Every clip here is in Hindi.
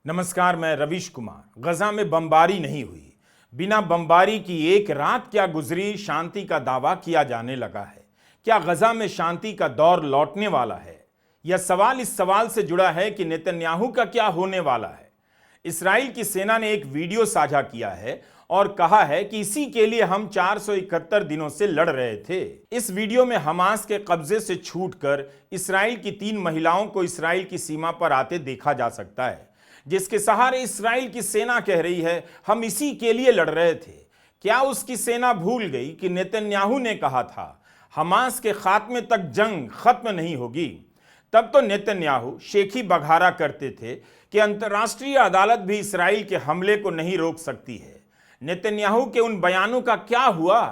नमस्कार, मैं रवीश कुमार। गजा में बमबारी नहीं हुई। बिना बमबारी की एक रात क्या गुजरी, शांति का दावा किया जाने लगा है। क्या गजा में शांति का दौर लौटने वाला है? यह सवाल इस सवाल से जुड़ा है कि नेतन्याहू का क्या होने वाला है। इसराइल की सेना ने एक वीडियो साझा किया है और कहा है कि इसी के लिए हम 471 दिनों से लड़ रहे थे। इस वीडियो में हमास के कब्जे से छूटकर इसराइल की 3 महिलाओं को इसराइल की सीमा पर आते देखा जा सकता है, जिसके सहारे इसराइल की सेना कह रही है हम इसी के लिए लड़ रहे थे। क्या उसकी सेना भूल गई कि नेतन्याहू ने कहा था हमास के खात्मे तक जंग खत्म नहीं होगी? तब तो नेतन्याहू शेखी बघारा करते थे कि अंतर्राष्ट्रीय अदालत भी इसराइल के हमले को नहीं रोक सकती है। नेतन्याहू के उन बयानों का क्या हुआ?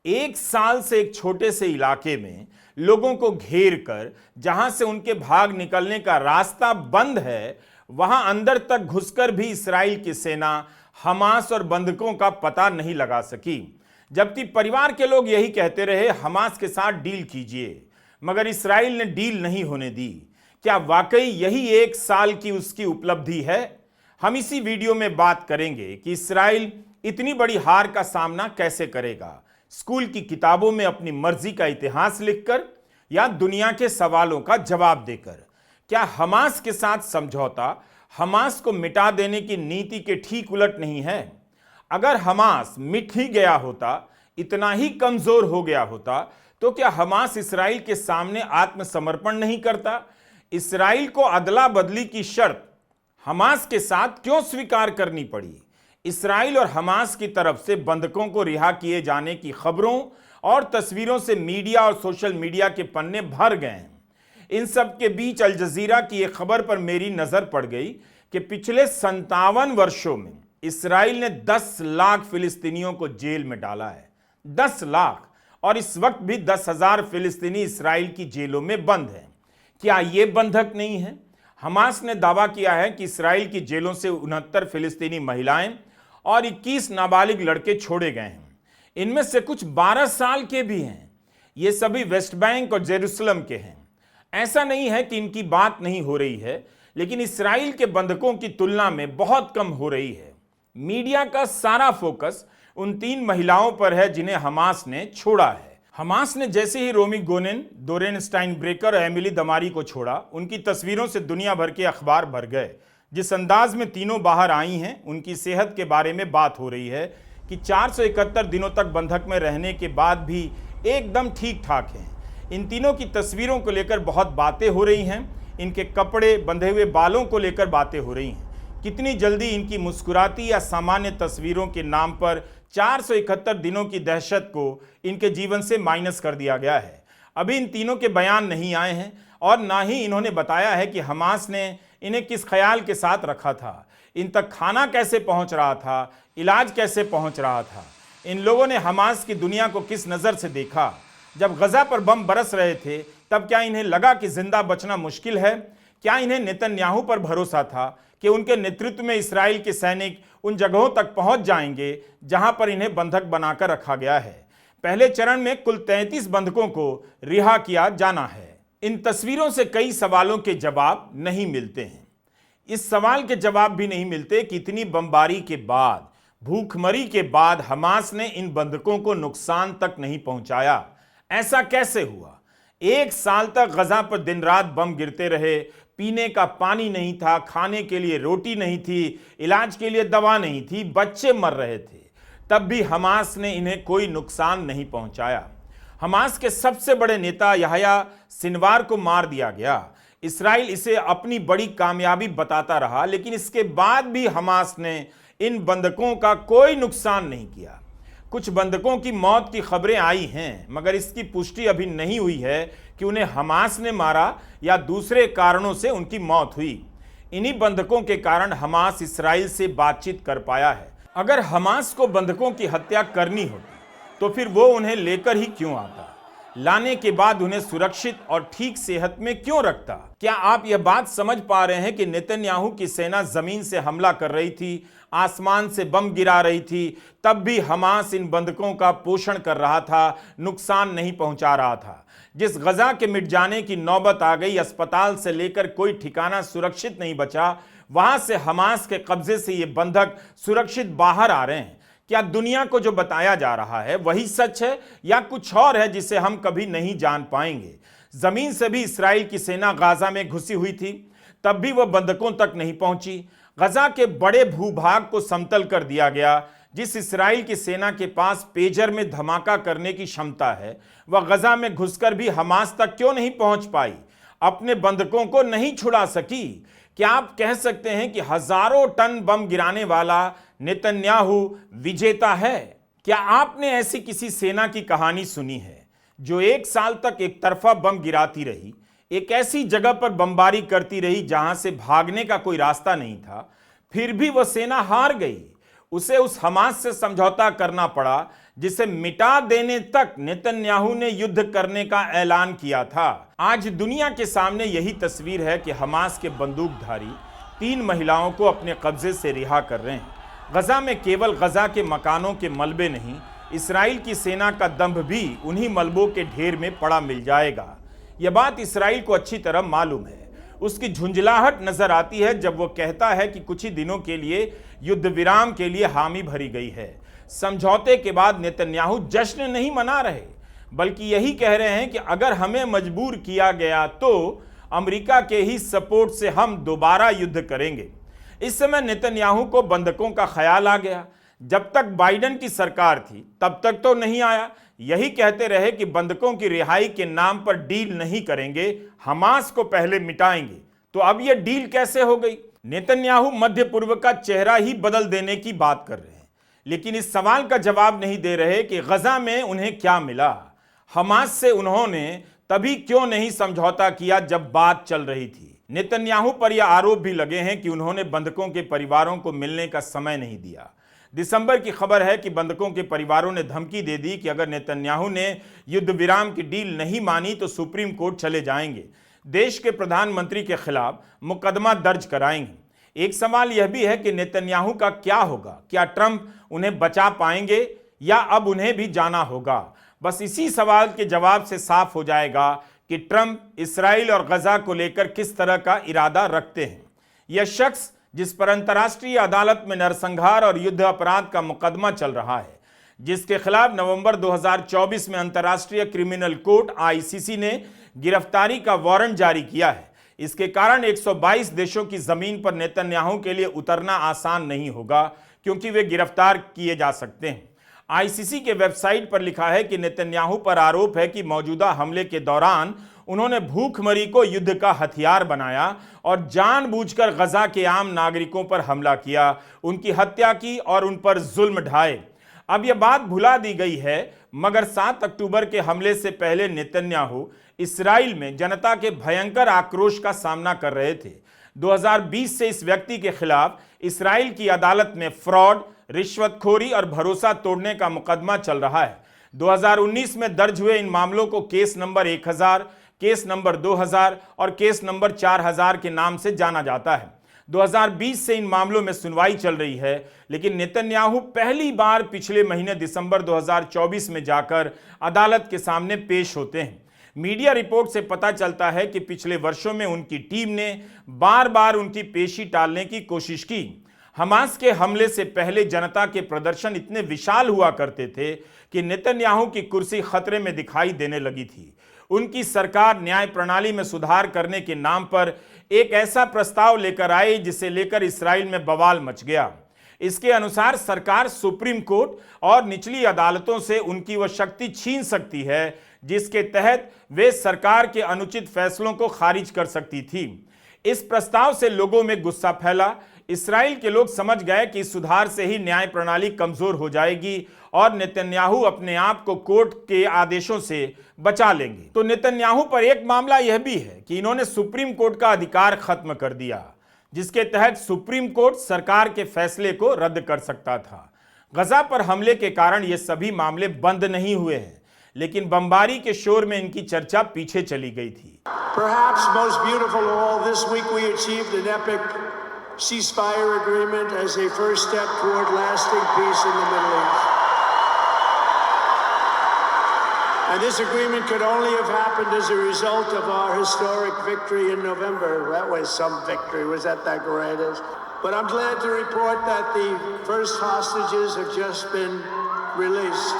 1 साल से एक छोटे से इलाके में लोगों को घेर कर जहां से उनके भाग निकलने का रास्ता बंद है, वहां अंदर तक घुसकर भी इसराइल की सेना हमास और बंधकों का पता नहीं लगा सकी। जबकि परिवार के लोग यही कहते रहे हमास के साथ डील कीजिए, मगर इसराइल ने डील नहीं होने दी। क्या वाकई यही 1 साल की उसकी उपलब्धि है? हम इसी वीडियो में बात करेंगे कि इसराइल इतनी बड़ी हार का सामना कैसे करेगा, स्कूल की किताबों में अपनी मर्जी का इतिहास लिखकर या दुनिया के सवालों का जवाब देकर। क्या हमास के साथ समझौता हमास को मिटा देने की नीति के ठीक उलट नहीं है? अगर हमास मिट ही गया होता, इतना ही कमजोर हो गया होता, तो क्या हमास इसराइल के सामने आत्मसमर्पण नहीं करता? इसराइल को अदला बदली की शर्त हमास के साथ क्यों स्वीकार करनी पड़ी? इसराइल और हमास की तरफ से बंधकों को रिहा किए जाने की खबरों और तस्वीरों से मीडिया और सोशल मीडिया के पन्ने भर गए हैं। इन सब के बीच अल जजीरा की एक खबर पर मेरी नजर पड़ गई कि पिछले 57 वर्षों में इसराइल ने 10 लाख फिलिस्तीनियों को जेल में डाला है। 10 लाख, और इस वक्त भी 10,000 फिलिस्तीनी इसराइल की जेलों में बंद हैं। क्या ये बंधक नहीं है? हमास ने दावा किया है कि इसराइल की जेलों से 69 फिलिस्तीनी महिलाएं और 21 नाबालिग लड़के छोड़े गए हैं। इनमें से कुछ 12 साल के भी हैं। ये सभी वेस्ट बैंक और जेरूसलम के हैं। ऐसा नहीं है कि इनकी बात नहीं हो रही है, लेकिन इसराइल के बंधकों की तुलना में बहुत कम हो रही है। मीडिया का सारा फोकस उन 3 महिलाओं पर है जिन्हें हमास ने छोड़ा है। हमास ने जैसे ही रोमी गोनेन, डोरेन स्टाइनब्रेकर और एमिली दमारी को छोड़ा, उनकी तस्वीरों से दुनिया भर के अखबार भर गए। जिस अंदाज में तीनों बाहर आई हैं, उनकी सेहत के बारे में बात हो रही है कि 471 दिनों तक बंधक में रहने के बाद भी एकदम ठीक ठाक हैं। इन तीनों की तस्वीरों को लेकर बहुत बातें हो रही हैं। इनके कपड़े, बंधे हुए बालों को लेकर बातें हो रही हैं। कितनी जल्दी इनकी मुस्कुराती या सामान्य तस्वीरों के नाम पर 471 दिनों की दहशत को इनके जीवन से माइनस कर दिया गया है। अभी इन तीनों के बयान नहीं आए हैं और ना ही इन्होंने बताया है कि हमास ने इन्हें किस ख्याल के साथ रखा था, इन तक खाना कैसे पहुंच रहा था, इलाज कैसे पहुंच रहा था। इन लोगों ने हमास की दुनिया को किस नज़र से देखा? जब गजा पर बम बरस रहे थे, तब क्या इन्हें लगा कि जिंदा बचना मुश्किल है? क्या इन्हें नेतन्याहू पर भरोसा था कि उनके नेतृत्व में इसराइल के सैनिक उन जगहों तक पहुंच जाएंगे जहां पर इन्हें बंधक बनाकर रखा गया है? पहले चरण में कुल 33 बंधकों को रिहा किया जाना है। इन तस्वीरों से कई सवालों के जवाब नहीं मिलते हैं। इस सवाल के जवाब भी नहीं मिलते कि इतनी बमबारी के बाद, भूखमरी के बाद हमास ने इन बंधकों को नुकसान तक नहीं पहुंचाया। ऐसा कैसे हुआ? 1 साल तक गजा पर दिन रात बम गिरते रहे, पीने का पानी नहीं था, खाने के लिए रोटी नहीं थी, इलाज के लिए दवा नहीं थी, बच्चे मर रहे थे, तब भी हमास ने इन्हें कोई नुकसान नहीं पहुंचाया। हमास के सबसे बड़े नेता याह्या सिनवार को मार दिया गया। इसराइल इसे अपनी बड़ी कामयाबी बताता रहा, लेकिन इसके बाद भी हमास ने इन बंधकों का कोई नुकसान नहीं किया। कुछ बंधकों की मौत की खबरें आई हैं, मगर इसकी पुष्टि अभी नहीं हुई है कि उन्हें हमास ने मारा या दूसरे कारणों से उनकी मौत हुई। इन्हीं बंधकों के कारण हमास इसराइल से बातचीत कर पाया है। अगर हमास को बंधकों की हत्या करनी होती तो फिर वो उन्हें लेकर ही क्यों आता? लाने के बाद उन्हें सुरक्षित और ठीक सेहत में क्यों रखता? क्या आप यह बात समझ पा रहे हैं कि नेतन्याहू की सेना जमीन से हमला कर रही थी, आसमान से बम गिरा रही थी, तब भी हमास इन बंधकों का पोषण कर रहा था, नुकसान नहीं पहुंचा रहा था। जिस गजा के मिट जाने की नौबत आ गई, अस्पताल से लेकर कोई ठिकाना सुरक्षित नहीं बचा, वहां से हमास के कब्जे से ये बंधक सुरक्षित बाहर आ रहे हैं। क्या दुनिया को जो बताया जा रहा है वही सच है या कुछ और है जिसे हम कभी नहीं जान पाएंगे? जमीन से भी इसराइल की सेना गाजा में घुसी हुई थी, तब भी वह बंधकों तक नहीं पहुंची। गजा के बड़े भूभाग को समतल कर दिया गया। जिस इसराइल की सेना के पास पेजर में धमाका करने की क्षमता है, वह गजा में घुसकर भी हमास तक क्यों नहीं पहुंच पाई? अपने बंधकों को नहीं छुड़ा सकी? क्या आप कह सकते हैं कि हजारों टन बम गिराने वाला नेतन्याहू विजेता है? क्या आपने ऐसी किसी सेना की कहानी सुनी है जो 1 साल तक एक तरफा बम गिराती रही, एक ऐसी जगह पर बमबारी करती रही जहां से भागने का कोई रास्ता नहीं था, फिर भी वह सेना हार गई? उसे उस हमास से समझौता करना पड़ा जिसे मिटा देने तक नेतन्याहू ने युद्ध करने का ऐलान किया था। आज दुनिया के सामने यही तस्वीर है कि हमास के बंदूकधारी 3 महिलाओं को अपने कब्जे से रिहा कर रहे हैं। गजा में केवल गजा के मकानों के मलबे नहीं, इसराइल की सेना का दंभ भी उन्हीं मलबों के ढेर में पड़ा मिल जाएगा। यह बात इसराइल को अच्छी तरह मालूम है। उसकी झुंझलाहट नजर आती है जब वो कहता है कि कुछ ही दिनों के लिए युद्ध विराम के लिए हामी भरी गई है। समझौते के बाद नेतन्याहू जश्न नहीं मना रहे, बल्कि यही कह रहे हैं कि अगर हमें मजबूर किया गया तो अमेरिका के ही सपोर्ट से हम दोबारा युद्ध करेंगे। इस समय नेतन्याहू को बंधकों का ख्याल आ गया। जब तक बाइडेन की सरकार थी तब तक तो नहीं आया। यही कहते रहे कि बंधकों की रिहाई के नाम पर डील नहीं करेंगे, हमास को पहले मिटाएंगे। तो अब यह डील कैसे हो गई? नेतन्याहू मध्य पूर्व का चेहरा ही बदल देने की बात कर रहे हैं, लेकिन इस सवाल का जवाब नहीं दे रहे कि गजा में उन्हें क्या मिला। हमास से उन्होंने तभी क्यों नहीं समझौता किया जब बात चल रही थी? नेतन्याहू पर यह आरोप भी लगे हैं कि उन्होंने बंधकों के परिवारों को मिलने का समय नहीं दिया। दिसंबर की खबर है कि बंधकों के परिवारों ने धमकी दे दी कि अगर नेतन्याहू ने युद्ध विराम की डील नहीं मानी तो सुप्रीम कोर्ट चले जाएंगे, देश के प्रधानमंत्री के खिलाफ मुकदमा दर्ज कराएंगे। एक सवाल यह भी है कि नेतन्याहू का क्या होगा? क्या ट्रंप उन्हें बचा पाएंगे या अब उन्हें भी जाना होगा? बस इसी सवाल के जवाब से साफ हो जाएगा कि ट्रंप इसराइल और गजा को लेकर किस तरह का इरादा रखते हैं। यह शख्स जिस पर अंतर्राष्ट्रीय अदालत में नरसंहार और युद्ध अपराध का मुकदमा चल रहा है, जिसके खिलाफ नवंबर 2024 में अंतर्राष्ट्रीय क्रिमिनल कोर्ट ICC ने गिरफ्तारी का वारंट जारी किया है, इसके कारण 122 देशों की जमीन पर नेतन्याहू के लिए उतरना आसान नहीं होगा, क्योंकि वे गिरफ्तार किए जा सकते हैं। ICC के वेबसाइट पर लिखा है कि नेतन्याहू पर आरोप है कि मौजूदा हमले के दौरान उन्होंने भूखमरी को युद्ध का हथियार बनाया और जानबूझकर गजा के आम नागरिकों पर हमला किया, उनकी हत्या की और उन पर जुल्म ढाए। अब यह बात भुला दी गई है, मगर 7 अक्टूबर के हमले से पहले नेतन्याहू इसराइल में जनता के भयंकर आक्रोश का सामना कर रहे थे। 2020 से इस व्यक्ति के खिलाफ इसराइल की अदालत में फ्रॉड, रिश्वतखोरी और भरोसा तोड़ने का मुकदमा चल रहा है। 2019 में दर्ज हुए इन मामलों को केस नंबर 1000, केस नंबर 2000 और केस नंबर 4000 के नाम से जाना जाता है। 2020 से इन मामलों में सुनवाई चल रही है, लेकिन नेतन्याहू पहली बार पिछले महीने दिसंबर 2024 में जाकर अदालत के सामने पेश होते हैं। मीडिया रिपोर्ट से पता चलता है कि पिछले वर्षों में उनकी टीम ने बार बार उनकी पेशी टालने की कोशिश की। हमास के हमले से पहले जनता के प्रदर्शन इतने विशाल हुआ करते थे कि नेतन्याहू की कुर्सी खतरे में दिखाई देने लगी थी। उनकी सरकार न्याय प्रणाली में सुधार करने के नाम पर एक ऐसा प्रस्ताव लेकर आई जिसे लेकर इसराइल में बवाल मच गया। इसके अनुसार सरकार सुप्रीम कोर्ट और निचली अदालतों से उनकी वह शक्ति छीन सकती है जिसके तहत वे सरकार के अनुचित फैसलों को खारिज कर सकती थी। इस प्रस्ताव से लोगों में गुस्सा फैला। इसराइल के लोग समझ गए कि इस सुधार से ही न्याय प्रणाली कमजोर हो जाएगी और नेतन्याहू अपने आप को कोर्ट के आदेशों से बचा लेंगे। तो नेतन्याहू पर एक मामला यह भी है कि इन्होंने सुप्रीम कोर्ट का अधिकार खत्म कर दिया, जिसके तहत सुप्रीम कोर्ट सरकार के फैसले को रद्द कर सकता था। गजा पर हमले के कारण ये सभी मामले बंद नहीं हुए हैं, लेकिन बमबारी के शोर में इनकी चर्चा पीछे चली गई थी। Perhaps most beautiful of all, this week we achieved an epic ceasefire agreement as a first step toward lasting peace in the Middle East. And this agreement could only have happened as a result of our historic victory in November. That was some victory. Was that great? But I'm glad to report that the first hostages have just been released.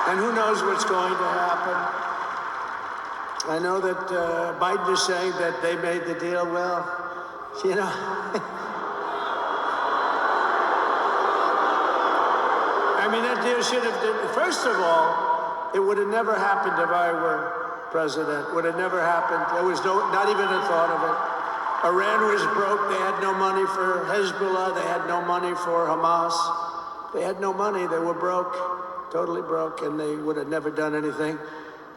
And who knows what's going to happen? I know that Biden is saying that they made the deal. Well, you know, I mean, that deal should have been, first of all, it would have never happened if I were president. Would have never happened. There was not even a thought of it. Iran was broke. They had no money for Hezbollah. They had no money for Hamas. They had no money. They were broke, totally broke, and they would have never done anything.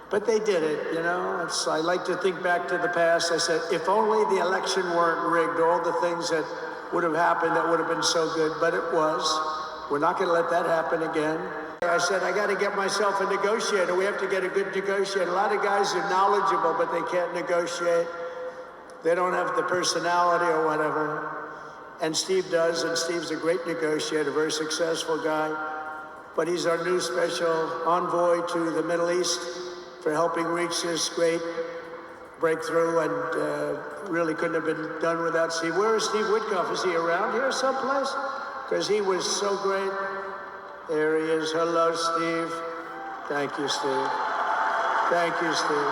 But they did it, you know. I like to think back to the past. I said, if only the election weren't rigged, all the things that would have happened that would have been so good, but it was. We're not going to let that happen again. I said, I got to get myself a negotiator. We have to get a good negotiator. A lot of guys are knowledgeable, but they can't negotiate. They don't have the personality or whatever. And Steve does, and Steve's a great negotiator, very successful guy. But he's our new special envoy to the Middle East for helping reach this great breakthrough, and really couldn't have been done without Steve. Where is Steve Witkoff? Is he around here someplace? Because he was so great. There he is. Hello, Steve. Thank you, Steve. Thank you, Steve.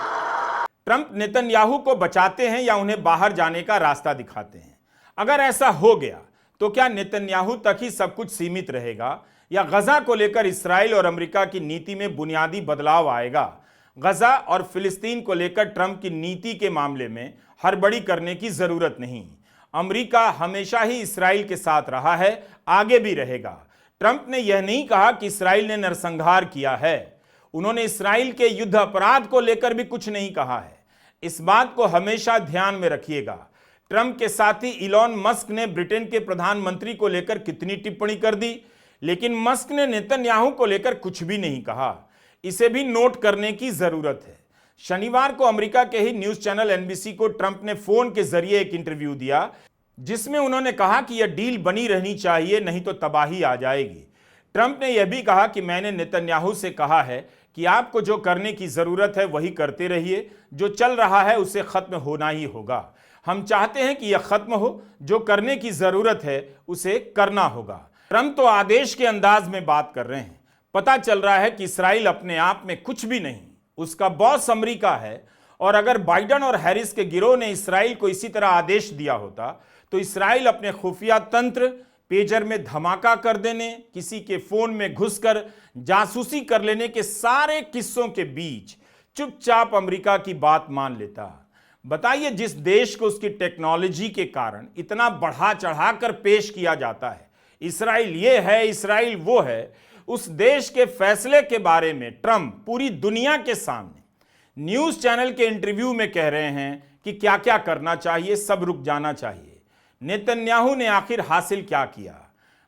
Trump Netanyahu को बचाते हैं या उन्हें बाहर जाने का रास्ता दिखाते हैं? अगर ऐसा हो गया तो क्या नेतन्याहू तक ही सब कुछ सीमित रहेगा या गजा को लेकर इस्राएल और अमेरिका की नीति में बुनियादी बदलाव आएगा? गजा और फिलिस्तीन को लेकर ट्रंप की नीति के मामले में हड़बड़ी करने की जरूरत नहीं। अमेरिका हमेशा ही इस्राएल के साथ रहा है, आगे भी रहेगा। ट्रंप ने यह नहीं कहा कि इस्राएल ने नरसंहार किया है। उन्होंने इस्राएल के युद्ध अपराध को लेकर भी कुछ नहीं कहा है। इस बात को हमेशा ध्यान में रखिएगा। ट्रंप के साथी इलॉन मस्क ने ब्रिटेन के प्रधानमंत्री को लेकर कितनी टिप्पणी कर दी, लेकिन मस्क ने नेतन्याहू को लेकर कुछ भी नहीं कहा। इसे भी नोट करने की जरूरत है। शनिवार को अमेरिका के ही न्यूज चैनल एनबीसी को ट्रंप ने फोन के जरिए एक इंटरव्यू दिया, जिसमें उन्होंने कहा कि यह डील बनी रहनी चाहिए, नहीं तो तबाही आ जाएगी। ट्रंप ने यह भी कहा कि मैंने नेतन्याहू से कहा है कि आपको जो करने की जरूरत है वही करते रहिए, जो चल रहा है उसे खत्म होना ही होगा। हम चाहते हैं कि यह खत्म हो, जो करने की जरूरत है उसे करना होगा। ट्रंप तो आदेश के अंदाज में बात कर रहे हैं। पता चल रहा है कि इस्राएल अपने आप में कुछ भी नहीं, उसका बॉस अमेरिका है। और अगर बाइडेन और हैरिस के गिरोह ने इस्राएल को इसी तरह आदेश दिया होता तो इस्राएल अपने खुफिया तंत्र, पेजर में धमाका कर देने, किसी के फोन में घुसकर जासूसी कर लेने के सारे किस्सों के बीच चुपचाप अमेरिका की बात मान लेता। बताइए, जिस देश को उसकी टेक्नोलॉजी के कारण इतना बढ़ा चढ़ाकर पेश किया जाता है, इस्राएल ये है, इस्राएल वो है, उस देश के फैसले के बारे में ट्रंप पूरी दुनिया के सामने न्यूज चैनल के इंटरव्यू में कह रहे हैं कि क्या क्या करना चाहिए, सब रुक जाना चाहिए। नेतन्याहू ने आखिर हासिल क्या किया?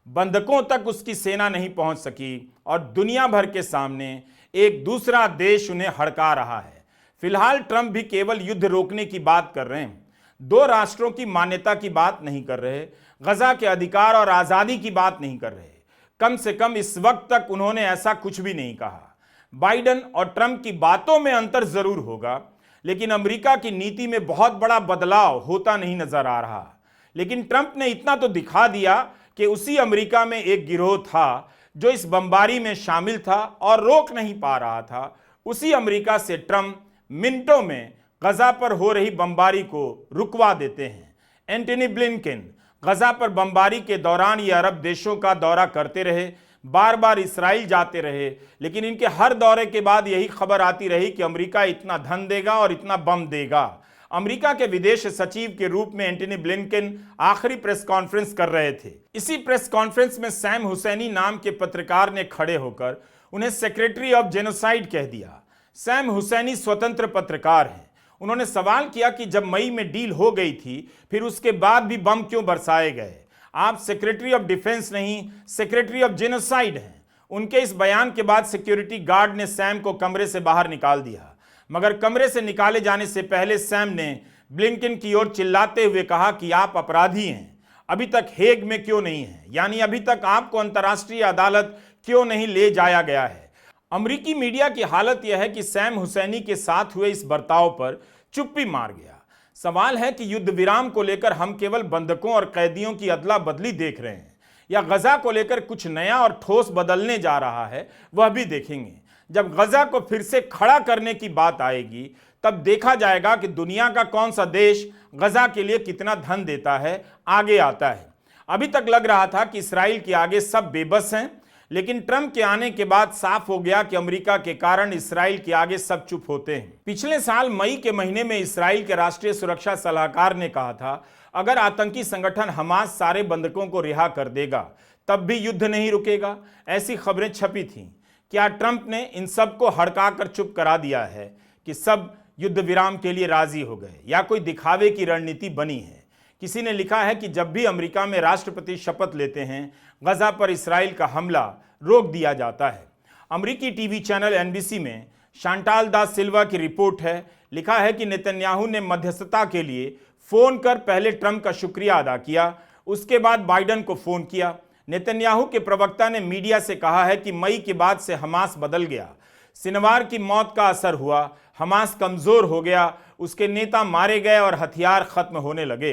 बंधकों तक उसकी सेना नहीं पहुंच सकी और दुनिया भर के सामने एक दूसरा देश उन्हें हड़का रहा है। फिलहाल ट्रंप भी केवल युद्ध रोकने की बात कर रहे हैं, दो राष्ट्रों की मान्यता की बात नहीं कर रहे, गजा के अधिकार और आजादी की बात नहीं कर रहे। कम से कम इस वक्त तक उन्होंने ऐसा कुछ भी नहीं कहा। बाइडेन और ट्रंप की बातों में अंतर जरूर होगा, लेकिन अमेरिका की नीति में बहुत बड़ा बदलाव होता नहीं नजर आ रहा। लेकिन ट्रंप ने इतना तो दिखा दिया कि उसी अमेरिका में एक गिरोह था जो इस बमबारी में शामिल था और रोक नहीं पा रहा था। उसी अमेरिका से ट्रंप मिनटों में गजा पर हो रही बमबारी को रुकवा देते हैं। एंटनी ब्लिंकन गजा पर बमबारी के दौरान ये अरब देशों का दौरा करते रहे, बार बार इस्राएल जाते रहे, लेकिन इनके हर दौरे के बाद यही खबर आती रही कि अमेरिका इतना धन देगा और इतना बम देगा। अमेरिका के विदेश सचिव के रूप में एंटनी ब्लिंकन आखिरी प्रेस कॉन्फ्रेंस कर रहे थे। इसी प्रेस कॉन्फ्रेंस में सैम हुसैनी नाम के पत्रकार ने खड़े होकर उन्हें सेक्रेटरी ऑफ जेनोसाइड कह दिया। सैम हुसैनी स्वतंत्र पत्रकार हैं। उन्होंने सवाल किया कि जब मई में डील हो गई थी, फिर उसके बाद भी बम क्यों बरसाए गए? आप सेक्रेटरी ऑफ डिफेंस नहीं, सेक्रेटरी ऑफ जेनोसाइड हैं। उनके इस बयान के बाद सिक्योरिटी गार्ड ने सैम को कमरे से बाहर निकाल दिया, मगर कमरे से निकाले जाने से पहले सैम ने ब्लिंकन की ओर चिल्लाते हुए कहा कि आप अपराधी हैं, अभी तक हेग में क्यों नहीं है, यानी अभी तक आपको अंतर्राष्ट्रीय अदालत क्यों नहीं ले जाया गया है। अमेरिकी मीडिया की हालत यह है कि सैम हुसैनी के साथ हुए इस बर्ताव पर चुप्पी मार गया। सवाल है कि युद्ध विराम को लेकर हम केवल बंधकों और कैदियों की अदला बदली देख रहे हैं या गजा को लेकर कुछ नया और ठोस बदलने जा रहा है, वह भी देखेंगे। जब गजा को फिर से खड़ा करने की बात आएगी तब देखा जाएगा कि दुनिया का कौन सा देश गजा के लिए कितना धन देता है, आगे आता है। अभी तक लग रहा था कि इस्राइल के आगे सब बेबस हैं, लेकिन ट्रंप के आने के बाद साफ हो गया कि अमेरिका के कारण इस्राइल के आगे सब चुप होते हैं। पिछले साल मई के महीने में इस्राइल के राष्ट्रीय सुरक्षा सलाहकार ने कहा था, अगर आतंकी संगठन हमास सारे बंधकों को रिहा कर देगा तब भी युद्ध नहीं रुकेगा। ऐसी खबरें छपी थीं। क्या ट्रंप ने इन सब को हड़का कर चुप करा दिया है कि सब युद्ध विराम के लिए राजी हो गए, या कोई दिखावे की रणनीति बनी है? किसी ने लिखा है कि जब भी अमेरिका में राष्ट्रपति शपथ लेते हैं, गजा पर इस्राइल का हमला रोक दिया जाता है। अमेरिकी टीवी चैनल एनबीसी में शांटाल दा सिल्वा की रिपोर्ट है। लिखा है कि नेतन्याहू ने मध्यस्थता के लिए फोन कर पहले ट्रंप का शुक्रिया अदा किया, उसके बाद बाइडन को फोन किया। नेतन्याहू के प्रवक्ता ने मीडिया से कहा है कि मई के बाद से हमास बदल गया। सिनवार की मौत का असर हुआ, हमास कमजोर हो गया, उसके नेता मारे गए और हथियार खत्म होने लगे।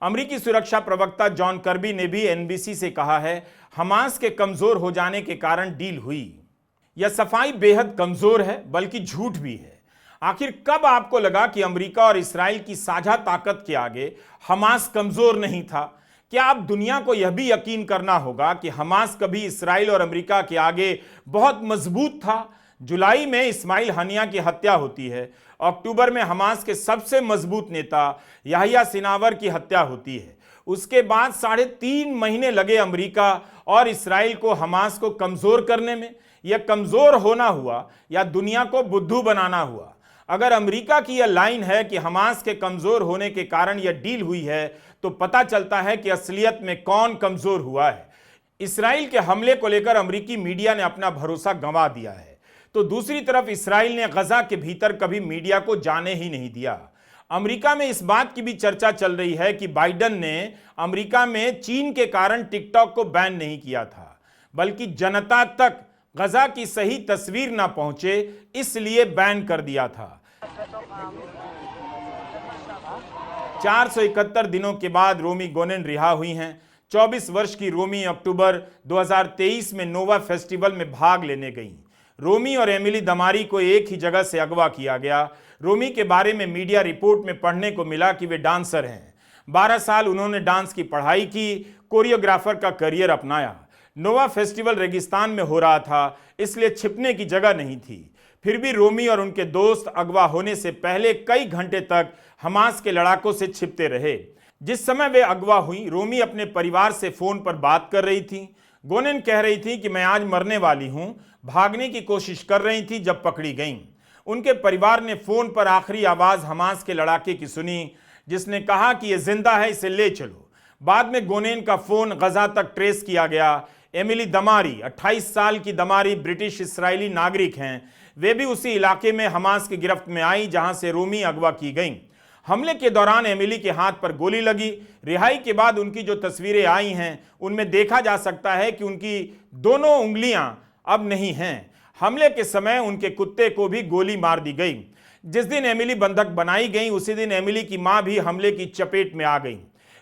अमेरिकी सुरक्षा प्रवक्ता जॉन कर्बी ने भी एनबीसी से कहा है, हमास के कमजोर हो जाने के कारण डील हुई। यह सफाई बेहद कमजोर है, बल्कि झूठ भी है। आखिर कब आपको लगा कि अमेरिका और इस्राइल की साझा ताकत के आगे हमास कमजोर नहीं था? क्या अब दुनिया को यह भी यकीन करना होगा कि हमास कभी इस्राइल और अमेरिका के आगे बहुत मजबूत था? जुलाई में इस्माइल हनिया की हत्या होती है, अक्टूबर में हमास के सबसे मजबूत नेता याहिया सिनावर की हत्या होती है। उसके बाद 3.5 महीने लगे अमेरिका और इस्राइल को हमास को कमजोर करने में। यह कमजोर होना हुआ या दुनिया को बुद्धू बनाना हुआ? अगर अमेरिका की यह लाइन है कि हमास के कमजोर होने के कारण यह डील हुई है, तो पता चलता है कि असलियत में कौन कमजोर हुआ है। इस्राइल के हमले को लेकर अमेरिकी मीडिया ने अपना भरोसा गंवा दिया है, तो दूसरी तरफ इस्राइल ने गजा के भीतर कभी मीडिया को जाने ही नहीं दिया। अमेरिका में इस बात की भी चर्चा चल रही है कि बाइडन ने अमेरिका में चीन के कारण टिकटॉक को बैन नहीं किया था, बल्कि जनता तक गजा की सही तस्वीर ना पहुंचे इसलिए बैन कर दिया था। 471 दिनों के बाद रोमी गोनेन रिहा हुई हैं। 24 वर्ष की रोमी अक्टूबर 2023 में नोवा फेस्टिवल में भाग लेने गईं। रोमी और एमिली दमारी को एक ही जगह से अगवा किया गया। रोमी के बारे में मीडिया रिपोर्ट में पढ़ने को मिला कि वे डांसर हैं। 12 साल उन्होंने डांस की पढ़ाई की, कोरियोग्राफर का करियर अपनाया। नोवा फेस्टिवल रेगिस्तान में हो रहा था, इसलिए छिपने की जगह नहीं थी। फिर भी रोमी और उनके दोस्त अगवा होने से पहले कई घंटे तक हमास के लड़ाकों से छिपते रहे। जिस समय वे अगवा हुई, रोमी अपने परिवार से फोन पर बात कर रही थी। गोनेन कह रही थी कि मैं आज मरने वाली हूं, भागने की कोशिश कर रही थी जब पकड़ी गईं। उनके परिवार ने फोन पर आखिरी आवाज हमास के लड़ाके की सुनी, जिसने कहा कि यह जिंदा है, इसे ले चलो। बाद में गोनेन का फोन गजा तक ट्रेस किया गया। एमिली दमारी 28 साल की दमारी ब्रिटिश इस्राएली नागरिक हैं। वे भी उसी इलाके में हमास की गिरफ्त में आई जहां से रोमी अगवा की गईं। हमले के दौरान एमिली के हाथ पर गोली लगी। रिहाई के बाद उनकी जो तस्वीरें आई हैं उनमें देखा जा सकता है कि उनकी दोनों उंगलियां अब नहीं हैं। हमले के समय उनके कुत्ते को भी गोली मार दी गई। जिस दिन एमिली बंधक बनाई गई उसी दिन एमिली की मां भी हमले की चपेट में आ गई।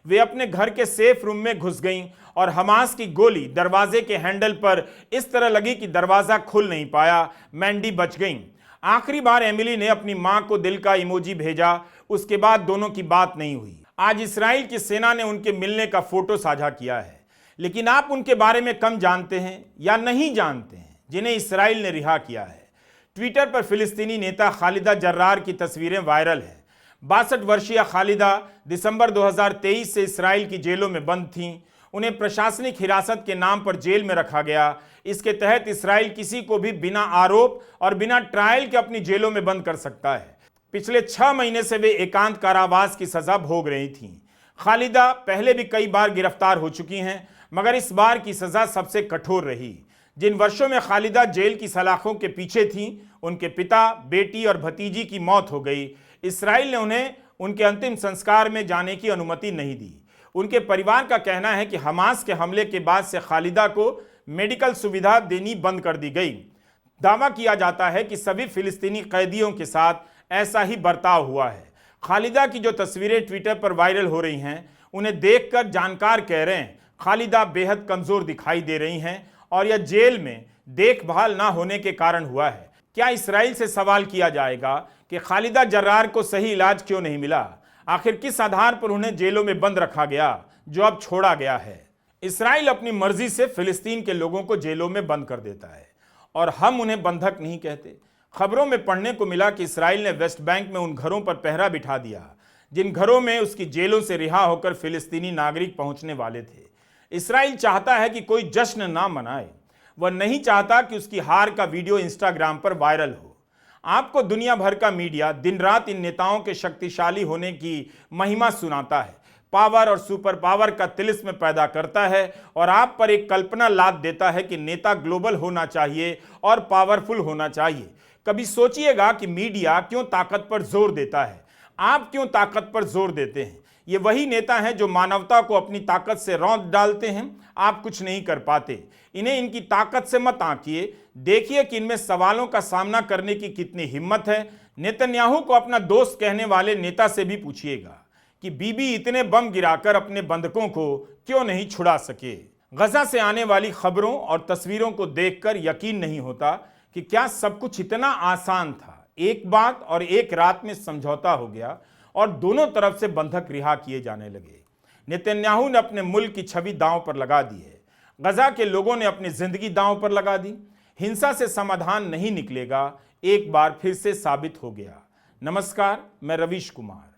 वे अपने घर के सेफ रूम में घुस गईं और हमास की गोली दरवाजे के हैंडल पर इस तरह लगी कि दरवाजा खुल नहीं पाया। मैंडी बच गईं। आखिरी बार एमिली ने अपनी मां को दिल का इमोजी भेजा, उसके बाद दोनों की बात नहीं हुई। आज इस्राएल की सेना ने उनके मिलने का फोटो साझा किया है, लेकिन आप उनके बारे में कम जानते हैं या नहीं जानते हैं जिन्हें इस्राएल ने रिहा किया है। ट्विटर पर फिलिस्तीनी नेता खालिदा जर्रार की तस्वीरें वायरल हैं। 62 वर्षीय खालिदा दिसंबर 2023 से इस्राएल की जेलों में बंद थीं। उन्हें प्रशासनिक हिरासत के नाम पर जेल में रखा गया। इसके तहत इस्राएल किसी को भी बिना आरोप और बिना ट्रायल के अपनी जेलों में बंद कर सकता है। पिछले 6 महीने से वे एकांत कारावास की सजा भोग रही थीं। खालिदा पहले भी कई बार गिरफ्तार हो चुकी हैं, मगर इस बार की सजा सबसे कठोर रही। जिन वर्षों में खालिदा जेल की सलाखों के पीछे थीं, उनके पिता, बेटी और भतीजी की मौत हो गई। इस्राएल ने उन्हें उनके अंतिम संस्कार में जाने की अनुमति नहीं दी। उनके परिवार का कहना है कि हमास के हमले के बाद से खालिदा को मेडिकल सुविधा देनी बंद कर दी गई। दावा किया जाता है कि सभी फिलिस्तीनी कैदियों के साथ ऐसा ही बर्ताव हुआ है। खालिदा की जो तस्वीरें ट्विटर पर वायरल हो रही हैं, उन्हें देखकर जानकार कह रहे हैं खालिदा बेहद कमजोर दिखाई दे रही हैं और यह जेल में देखभाल ना होने के कारण हुआ है। क्या इसराइल से सवाल किया जाएगा कि खालिदा जर्रार को सही इलाज क्यों नहीं मिला? आखिर किस आधार पर उन्हें जेलों में बंद रखा गया जो अब छोड़ा गया है? इसराइल अपनी मर्जी से फिलिस्तीन के लोगों को जेलों में बंद कर देता है और हम उन्हें बंधक नहीं कहते। खबरों में पढ़ने को मिला कि इसराइल ने वेस्ट बैंक में उन घरों पर पहरा बिठा दिया जिन घरों में उसकी जेलों से रिहा होकर फिलिस्तीनी नागरिक पहुंचने वाले थे। इसराइल चाहता है कि कोई जश्न ना मनाए। वह नहीं चाहता कि उसकी हार का वीडियो इंस्टाग्राम पर वायरल हो। आपको दुनिया भर का मीडिया दिन रात इन नेताओं के शक्तिशाली होने की महिमा सुनाता है, पावर और सुपर पावर का तिलिस्म पैदा करता है और आप पर एक कल्पना लाद देता है कि नेता ग्लोबल होना चाहिए और पावरफुल होना चाहिए। कभी सोचिएगा कि मीडिया क्यों ताकत पर जोर देता है? आप क्यों ताकत पर जोर देते हैं? ये वही नेता हैं जो मानवता को अपनी ताकत से रौंद डालते हैं। आप कुछ नहीं कर पाते। इन्हें इनकी ताकत से मत आंकिए। देखिए कि इनमें सवालों का सामना करने की कितनी हिम्मत है। नेतन्याहू को अपना दोस्त कहने वाले नेता से भी पूछिएगा कि बीबी इतने बम गिराकर अपने बंधकों को क्यों नहीं छुड़ा सके। गजा से आने वाली खबरों और तस्वीरों को देखकर यकीन नहीं होता कि क्या सब कुछ इतना आसान था। एक बात और एक रात में समझौता हो गया और दोनों तरफ से बंधक रिहा किए जाने लगे। नेतन्याहू ने अपने मुल्क की छवि दांव पर लगा दी है। गजा के लोगों ने अपनी जिंदगी दांव पर लगा दी। हिंसा से समाधान नहीं निकलेगा, एक बार फिर से साबित हो गया। नमस्कार, मैं रवीश कुमार।